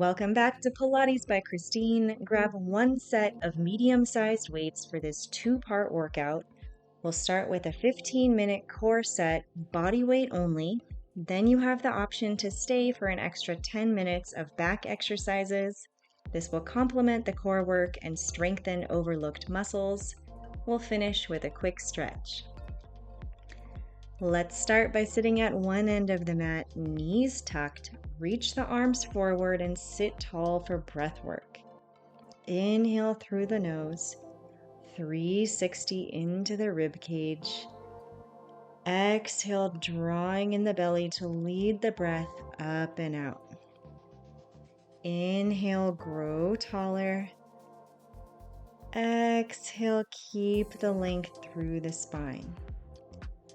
Welcome back to Pilates by Christine. Grab one set of medium-sized weights for this two-part workout. We'll start with a 15-minute core set, body weight only. Then you have the option to stay for an extra 10 minutes of back exercises. This will complement the core work and strengthen overlooked muscles. We'll finish with a quick stretch. Let's start by sitting at one end of the mat, knees tucked. Reach the arms forward and sit tall for breath work. Inhale through the nose, 360 into the rib cage. Exhale, drawing in the belly to lead the breath up and out. Inhale, grow taller. Exhale, keep the length through the spine.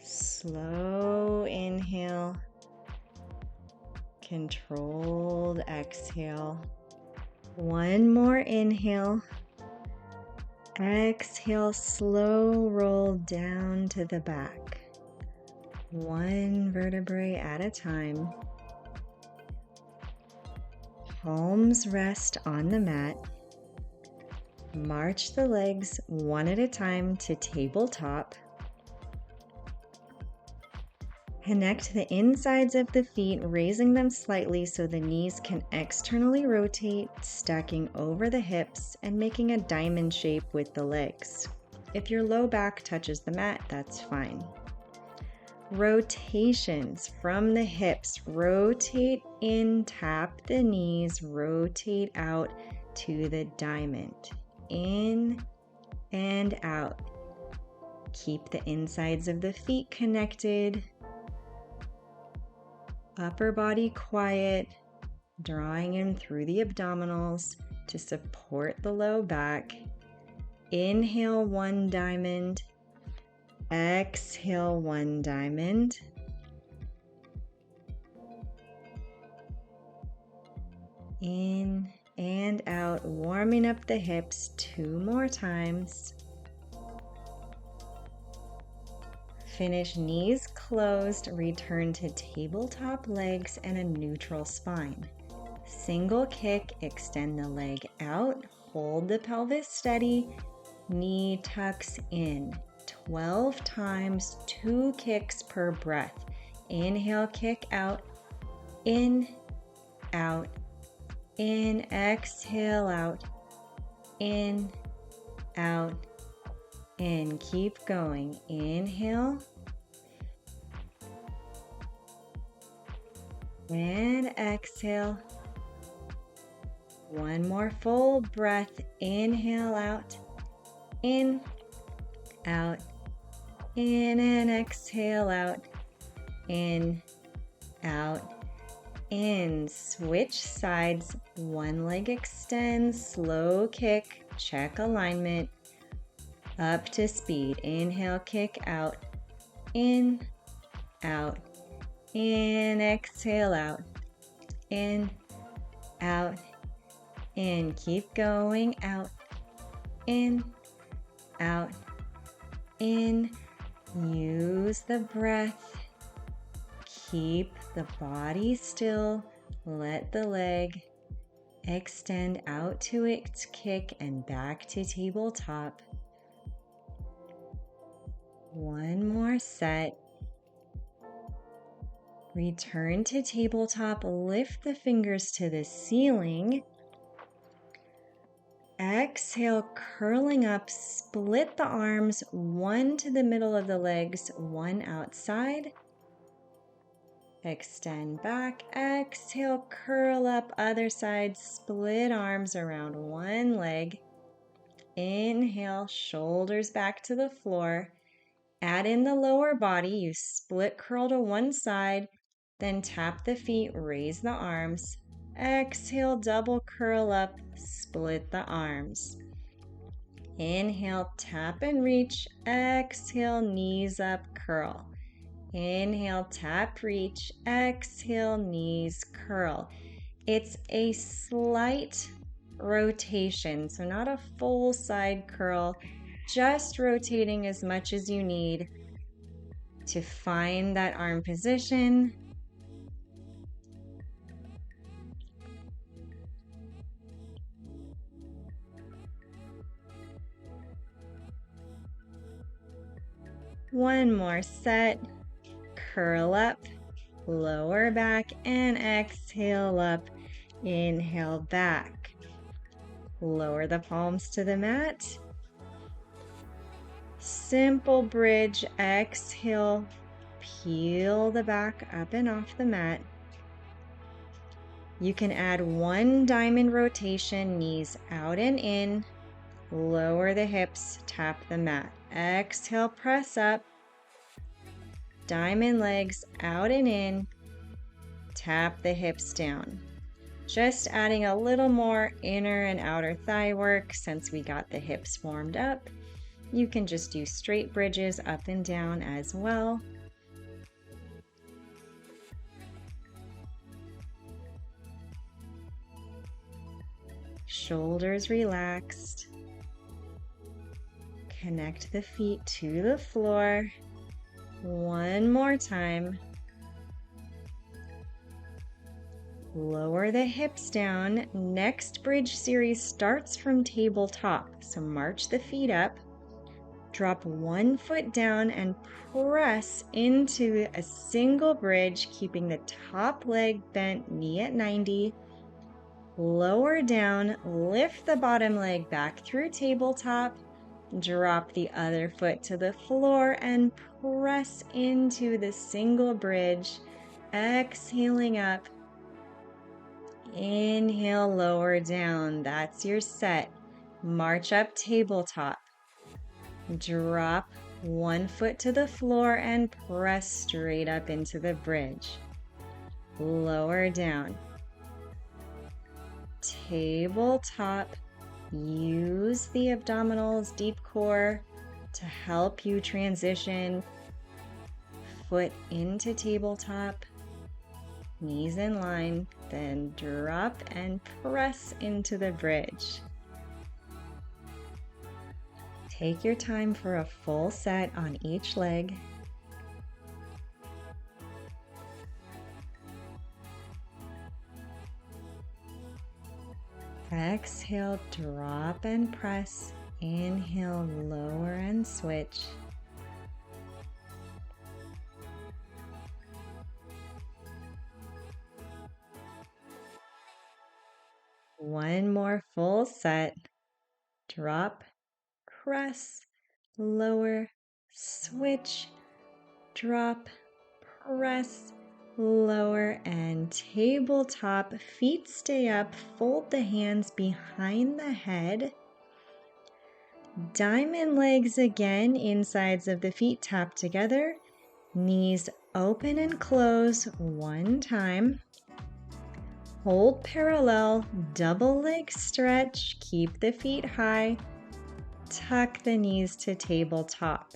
Slow inhale, controlled exhale. One more inhale. Exhale, slow roll down to the back. One vertebrae at a time. Palms rest on the mat. March the legs one at a time to tabletop. Connect the insides of the feet, raising them slightly so the knees can externally rotate, stacking over the hips and making a diamond shape with the legs. If your low back touches the mat, that's fine. Rotations from the hips. Rotate in, tap the knees, rotate out to the diamond. In and out. Keep the insides of the feet connected. Upper body quiet, drawing in through the abdominals to support the low back. Inhale, one diamond. Exhale, one diamond. In and out, warming up the hips 2 more times. Finish knees closed, return to tabletop legs and a neutral spine. Single kick, extend the leg out, hold the pelvis steady, knee tucks in. 12 times, 2 kicks per breath. Inhale, kick out, in, exhale out, in, out, in. Keep going. Inhale. And exhale. One more full breath. Inhale out, in, out, in, and exhale out, in, out, in. Switch sides. One leg extends, slow kick, check alignment. Up to speed. Inhale, kick out, in, exhale out, in, keep going, out, in, use the breath, keep the body still, let the leg extend out to its kick and back to tabletop. One more set. Return to tabletop, lift the fingers to the ceiling. Exhale, curling up, split the arms, one to the middle of the legs, one outside. Extend back, exhale, curl up, other side, split arms around one leg. Inhale, shoulders back to the floor. Add in the lower body, you split curl to one side, then tap the feet, raise the arms. Exhale, double curl up, split the arms. Inhale, tap and reach. Exhale, knees up, curl. Inhale, tap, reach. Exhale, knees curl. It's a slight rotation, so not a full side curl. Just rotating as much as you need to find that arm position. One more set. Curl up, lower back, and exhale up. Inhale back. Lower the palms to the mat. Simple bridge. Exhale. Peel the back up and off the mat. You can add one diamond rotation, knees out and in. Lower the hips, tap the mat. Exhale, press up. Diamond legs out and in. Tap the hips down. Just adding a little more inner and outer thigh work since we got the hips warmed up. You can just do straight bridges up and down as well. Shoulders relaxed. Connect the feet to the floor. One more time. Lower the hips down. Next bridge series starts from tabletop. So march the feet up. Drop one foot down and press into a single bridge, keeping the top leg bent, knee at 90. Lower down, lift the bottom leg back through tabletop. Drop the other foot to the floor and press into the single bridge. Exhaling up. Inhale, lower down. That's your set. March up tabletop. Drop one foot to the floor and press straight up into the bridge. Lower down. Tabletop. Use the abdominals, deep core to help you transition. Foot into tabletop. Knees in line. Then drop and press into the bridge. Take your time for a full set on each leg. Exhale, drop and press. Inhale, lower and switch. One more full set. Drop, press, lower, switch, drop, press, lower, and tabletop. Feet stay up. Fold the hands behind the head. Diamond legs again. Insides of the feet tap together. Knees open and close one time. Hold parallel. Double leg stretch. Keep the feet high. Tuck the knees to tabletop.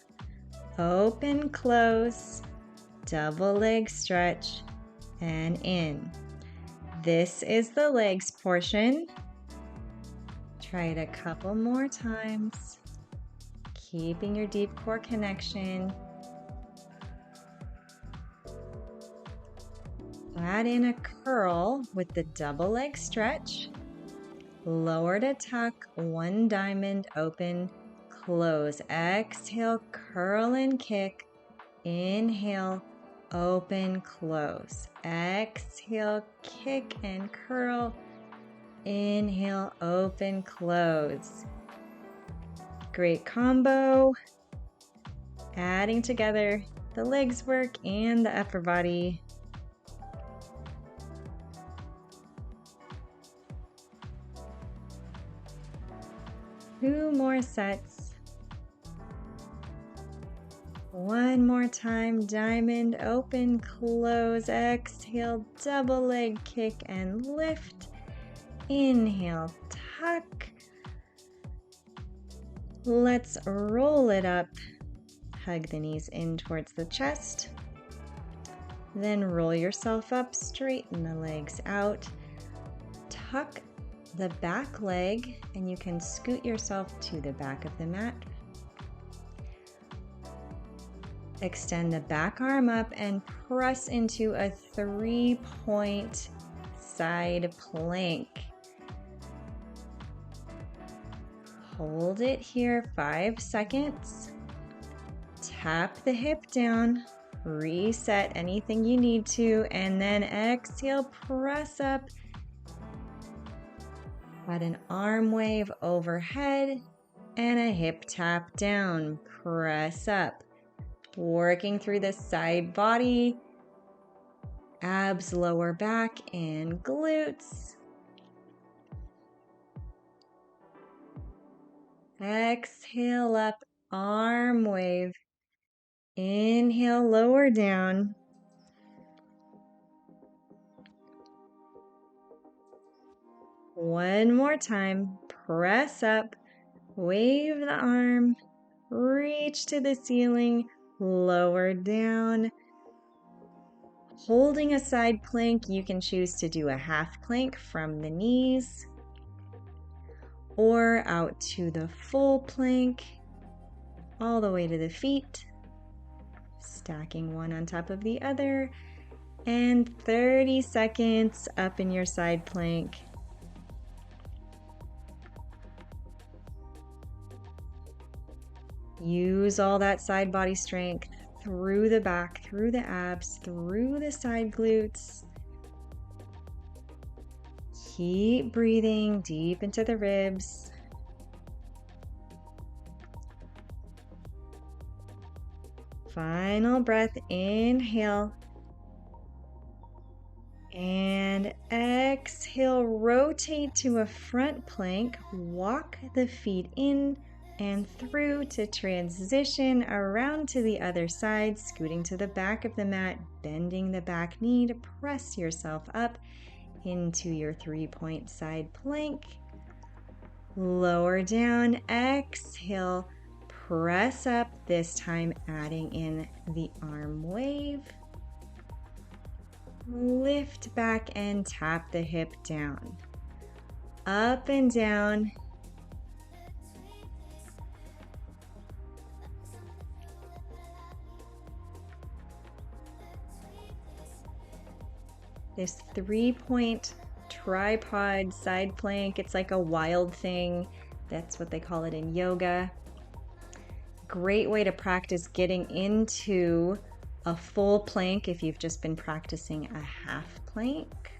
Open, close. Double leg stretch and in. This is the legs portion. Try it a couple more times. Keeping your deep core connection. Add in a curl with the double leg stretch. Lower to tuck, one diamond, open, close. Exhale, curl and kick. Inhale, open, close. Exhale, kick and curl. Inhale, open, close. Great combo. Adding together the legs work and the upper body. Two more sets. One more time, diamond, open, close, exhale, double leg kick and lift. Inhale, tuck. Let's roll it up. Hug the knees in towards the chest. Then roll yourself up, straighten the legs out. Tuck the back leg and you can scoot yourself to the back of the mat. Extend the back arm up and press into a 3-point side plank. Hold it here 5 seconds. Tap the hip down, reset anything you need to, and then exhale, press up. Add an arm wave overhead and a hip tap down. Press up. Working through the side body, abs, lower back, and glutes. Exhale up, arm wave. Inhale, lower down. One more time. Press up, wave the arm, reach to the ceiling, lower down. Holding a side plank, you can choose to do a half plank from the knees or out to the full plank, all the way to the feet, stacking one on top of the other, and 30 seconds up in your side plank. Use all that side body strength through the back, through the abs, through the side glutes. Keep breathing deep into the ribs. Final breath, inhale. And exhale, rotate to a front plank. Walk the feet in and through to transition around to the other side, scooting to the back of the mat, bending the back knee to press yourself up into your 3-point side plank. Lower down, exhale, press up, this time adding in the arm wave. Lift back and tap the hip down. Up and down. This 3-point tripod side plank, it's like a wild thing. That's what they call it in yoga. Great way to practice getting into a full plank if you've just been practicing a half plank.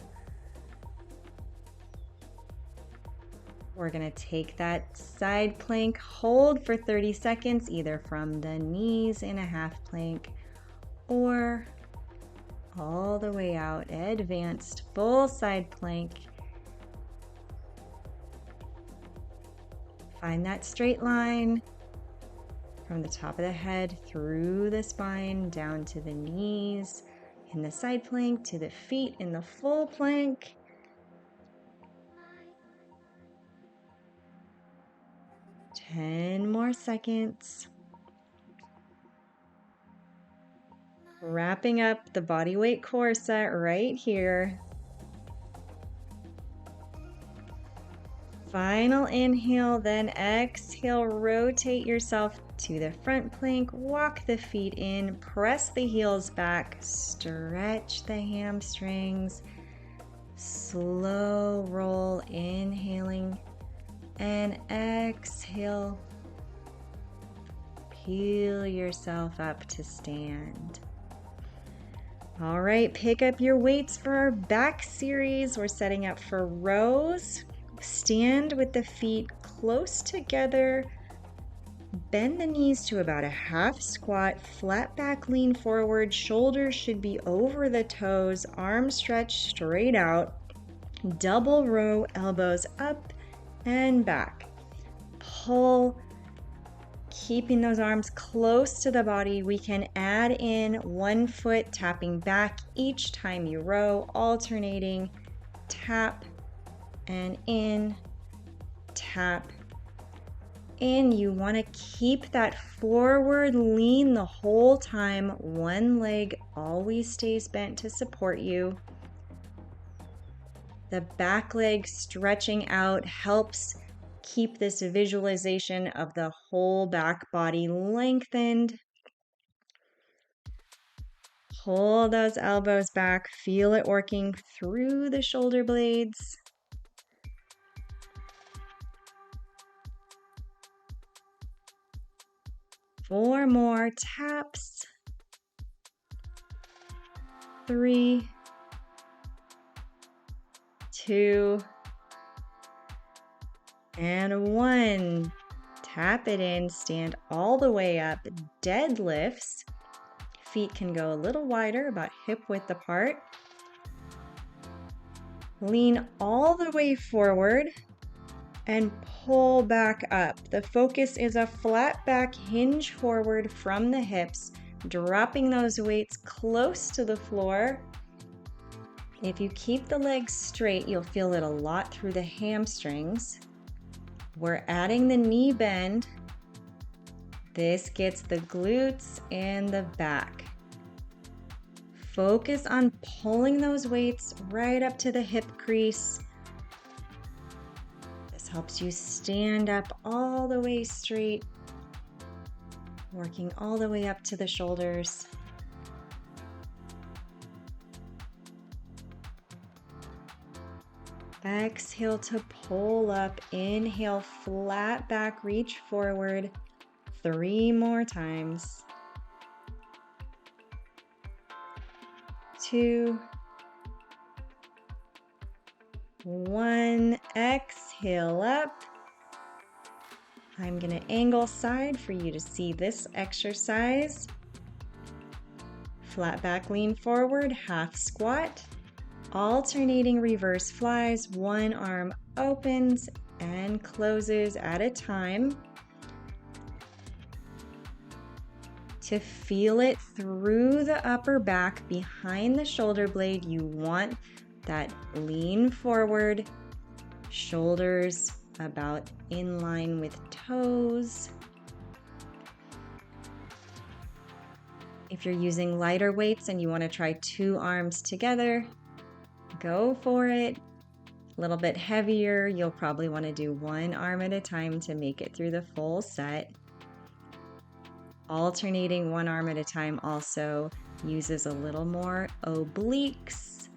We're going to take that side plank, hold for 30 seconds, either from the knees in a half plank or all the way out, advanced full side plank. Find that straight line from the top of the head through the spine, down to the knees in the side plank, to the feet in the full plank. Ten more seconds. Wrapping up the bodyweight core set right here. Final inhale, then exhale, rotate yourself to the front plank, walk the feet in, press the heels back, stretch the hamstrings, slow roll, inhaling, and exhale. Peel yourself up to stand. All right, pick up your weights for our back series. We're setting up for rows. Stand with the feet close together. Bend the knees to about a half squat. Flat back, lean forward. Shoulders should be over the toes. Arms stretch straight out. Double row, elbows up and back. Pull. Keeping those arms close to the body, we can add in one foot tapping back each time you row, alternating, tap and in, tap in. You want to keep that forward lean the whole time. One leg always stays bent to support you. The back leg stretching out helps keep this visualization of the whole back body lengthened. Pull those elbows back. Feel it working through the shoulder blades. 4 more taps. 3, 2, and 1. Tap it in, stand all the way up, deadlifts. Feet can go a little wider, about hip width apart. Lean all the way forward and pull back up. The focus is a flat back hinge forward from the hips, dropping those weights close to the floor. If you keep the legs straight, you'll feel it a lot through the hamstrings. We're adding the knee bend. This gets the glutes and the back. Focus on pulling those weights right up to the hip crease. This helps you stand up all the way straight, working all the way up to the shoulders. Exhale to pull up. Inhale, flat back, reach forward. 3 more times. 2, 1. Exhale up. I'm going to angle side for you to see this exercise. Flat back, lean forward, half squat. Alternating reverse flies. One arm opens and closes at a time. To feel it through the upper back, behind the shoulder blade, you want that lean forward, shoulders about in line with toes. If you're using lighter weights and you want to try 2 arms together, go for it. A little bit heavier, you'll probably want to do 1 arm at a time to make it through the full set. Alternating 1 arm at a time also uses a little more obliques,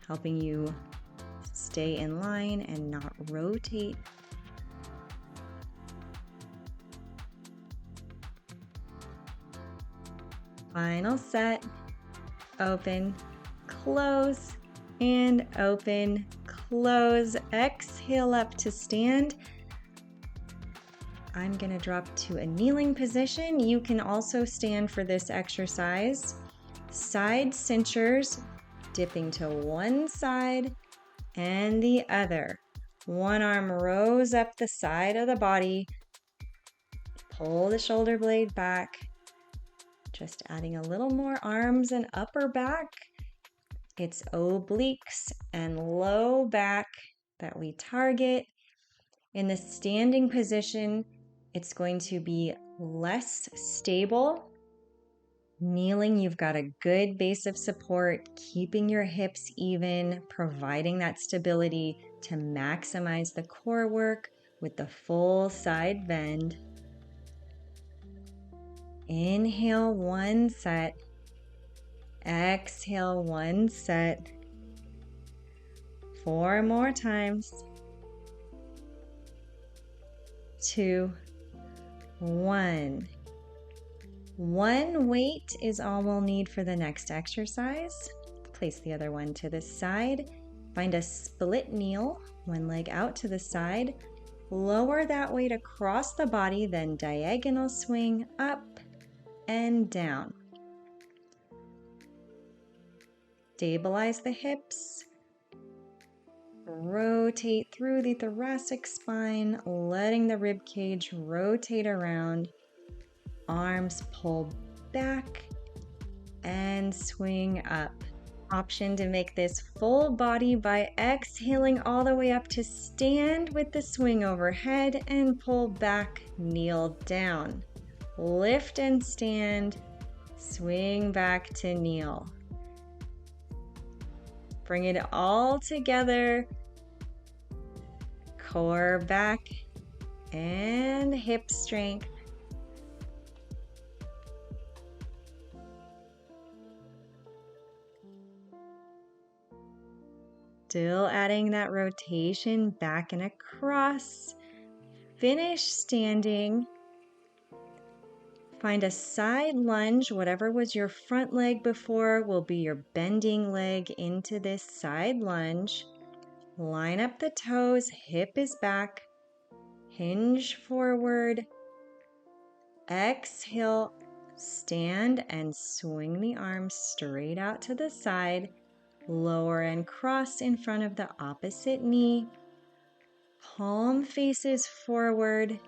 helping you stay in line and not rotate. Final set. Open, close, and open, close. Exhale up to stand. I'm going to drop to a kneeling position. You can also stand for this exercise. Side cinchers, dipping to one side and the other. One arm rows up the side of the body. Pull the shoulder blade back. Just adding a little more arms and upper back. It's obliques and low back that we target. In the standing position, it's going to be less stable. Kneeling, you've got a good base of support, keeping your hips even, providing that stability to maximize the core work with the full side bend. Inhale, 1 set. Exhale, 1 set. 4 more times. 2, 1. 1 weight is all we'll need for the next exercise. Place the other one to the side. Find a split kneel, one leg out to the side. Lower that weight across the body, then diagonal swing up and down. Stabilize the hips. Rotate through the thoracic spine, letting the rib cage rotate around. Arms pull back and swing up. Option to make this full body by exhaling all the way up to stand with the swing overhead and pull back, kneel down. Lift and stand, swing back to kneel. Bring it all together. Core back and hip strength. Still adding that rotation back and across. Finish standing. Find a side lunge. Whatever was your front leg before will be your bending leg into this side lunge. Line up the toes, hip is back, hinge forward. Exhale, stand and swing the arms straight out to the side. Lower and cross in front of the opposite knee. Palm faces forward.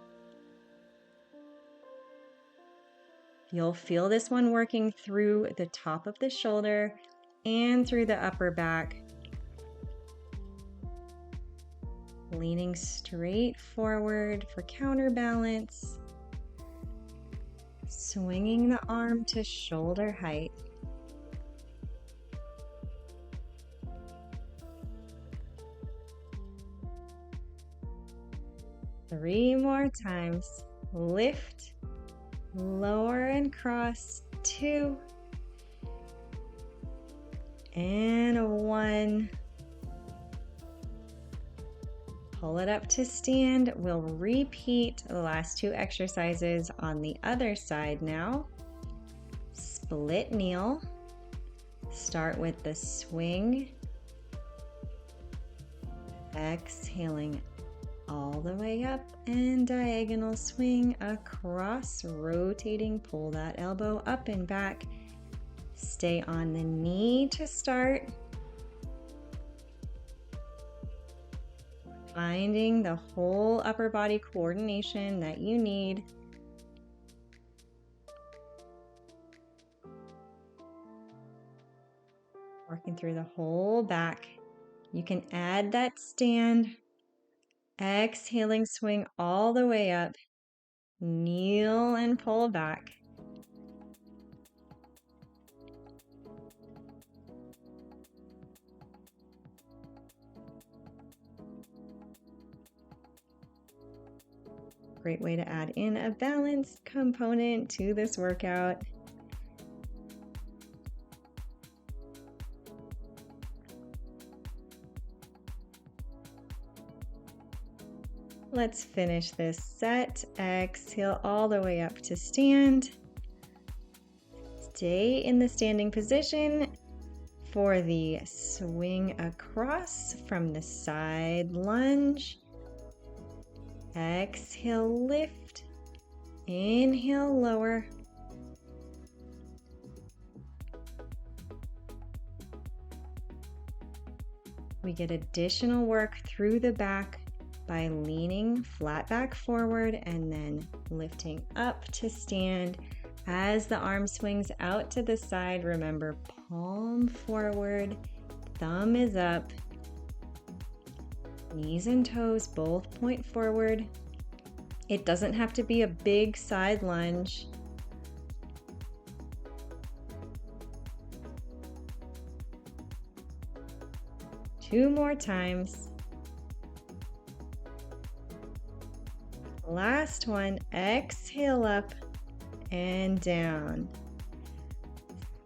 You'll feel this one working through the top of the shoulder and through the upper back. Leaning straight forward for counterbalance. Swinging the arm to shoulder height. Three more times. Lift, lower and cross. 2 and 1. Pull it up to stand. We'll repeat the last 2 exercises on the other side now. Split kneel. Start with the swing. Exhaling all the way up and diagonal swing across, rotating. Pull that elbow up and back. Stay on the knee to start. Finding the whole upper body coordination that you need. Working through the whole back. You can add that stand. Exhaling, swing all the way up. Kneel and pull back. Great way to add in a balanced component to this workout. Let's finish this set. Exhale all the way up to stand. Stay in the standing position for the swing across from the side lunge. Exhale, lift. Inhale, lower. We get additional work through the back by leaning flat back forward and then lifting up to stand. As the arm swings out to the side, remember palm forward, thumb is up. Knees and toes both point forward. It doesn't have to be a big side lunge. Two more times. Last one, exhale up and down.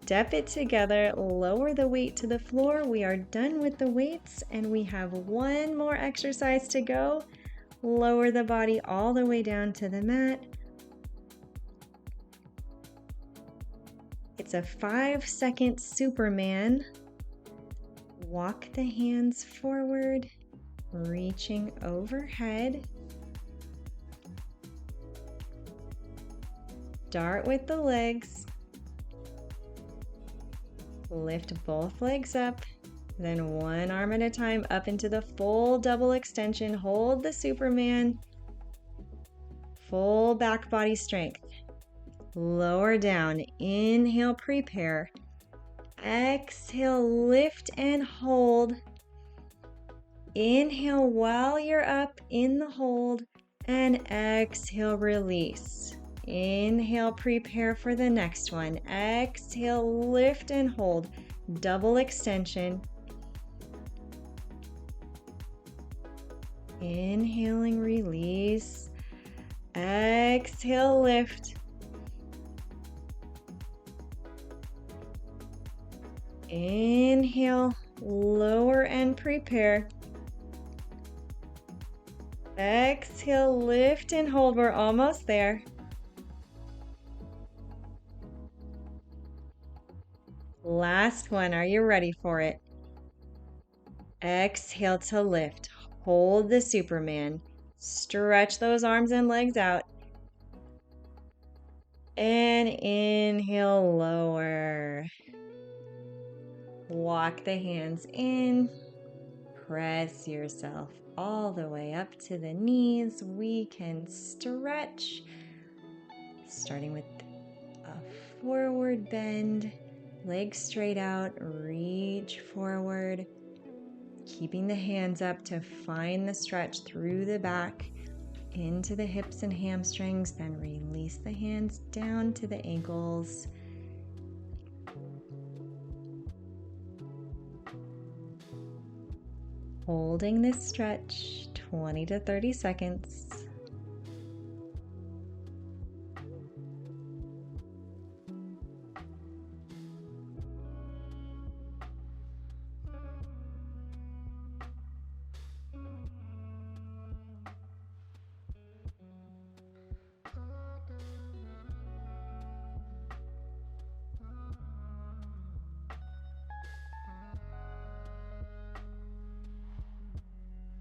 Step it together, lower the weight to the floor. We are done with the weights and we have one more exercise to go. Lower the body all the way down to the mat. It's a 5-second Superman. Walk the hands forward, reaching overhead. Start with the legs. Lift both legs up, then one arm at a time up into the full double extension. Hold the Superman. Full back body strength. Lower down. Inhale, prepare. Exhale, lift and hold. Inhale while you're up in the hold, and exhale, release. Inhale, prepare for the next one. Exhale, lift and hold. Double extension. Inhaling, release. Exhale, lift. Inhale, lower and prepare. Exhale, lift and hold. We're almost there. Last one. Are you ready for it? Exhale to lift. Hold the Superman. Stretch those arms and legs out. And inhale, lower. Walk the hands in. Press yourself all the way up to the knees. We can stretch, starting with a forward bend, legs straight out, reach forward, keeping the hands up to find the stretch through the back, into the hips and hamstrings, then release the hands down to the ankles. Holding this stretch 20 to 30 seconds.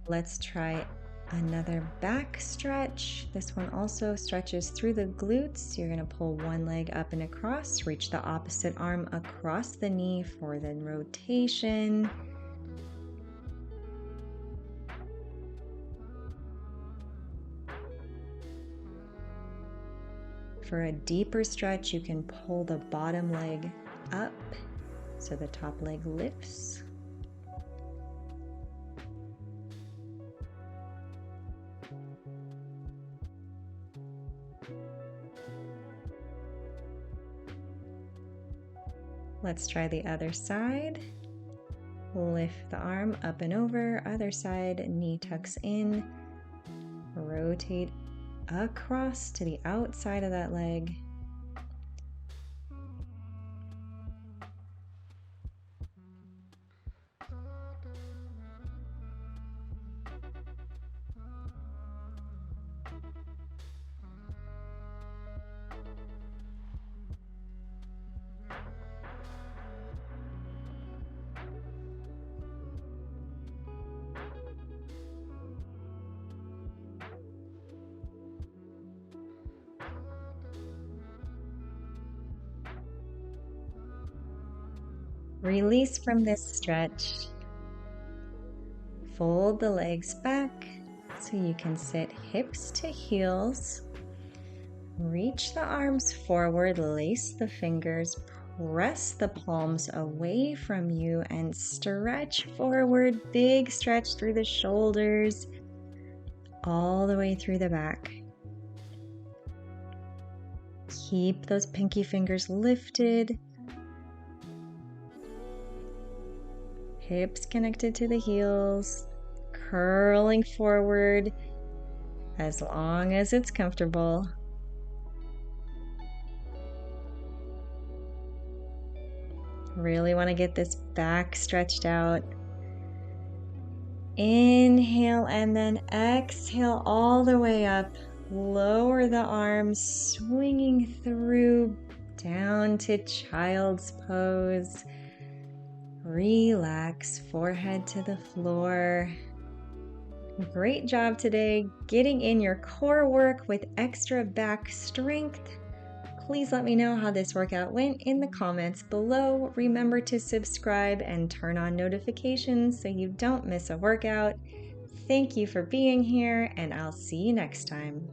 Let's try another back stretch. This one also stretches through the glutes. You're going to pull one leg up and across, reach the opposite arm across the knee for the rotation. For a deeper stretch, you can pull the bottom leg up so the top leg lifts. Let's try the other side. Lift the arm up and over. Other side, knee tucks in. Rotate across to the outside of that leg. Release from this stretch. Fold the legs back so you can sit hips to heels. Reach the arms forward, lace the fingers, press the palms away from you and stretch forward. Big stretch through the shoulders, all the way through the back. Keep those pinky fingers lifted. Hips connected to the heels, curling forward as long as it's comfortable. Really want to get this back stretched out. Inhale and then exhale all the way up. Lower the arms, swinging through down to child's pose. Relax, forehead to the floor. Great job today getting in your core work with extra back strength. Please let me know how this workout went in the comments below. Remember to subscribe and turn on notifications so you don't miss a workout. Thank you for being here, and I'll see you next time.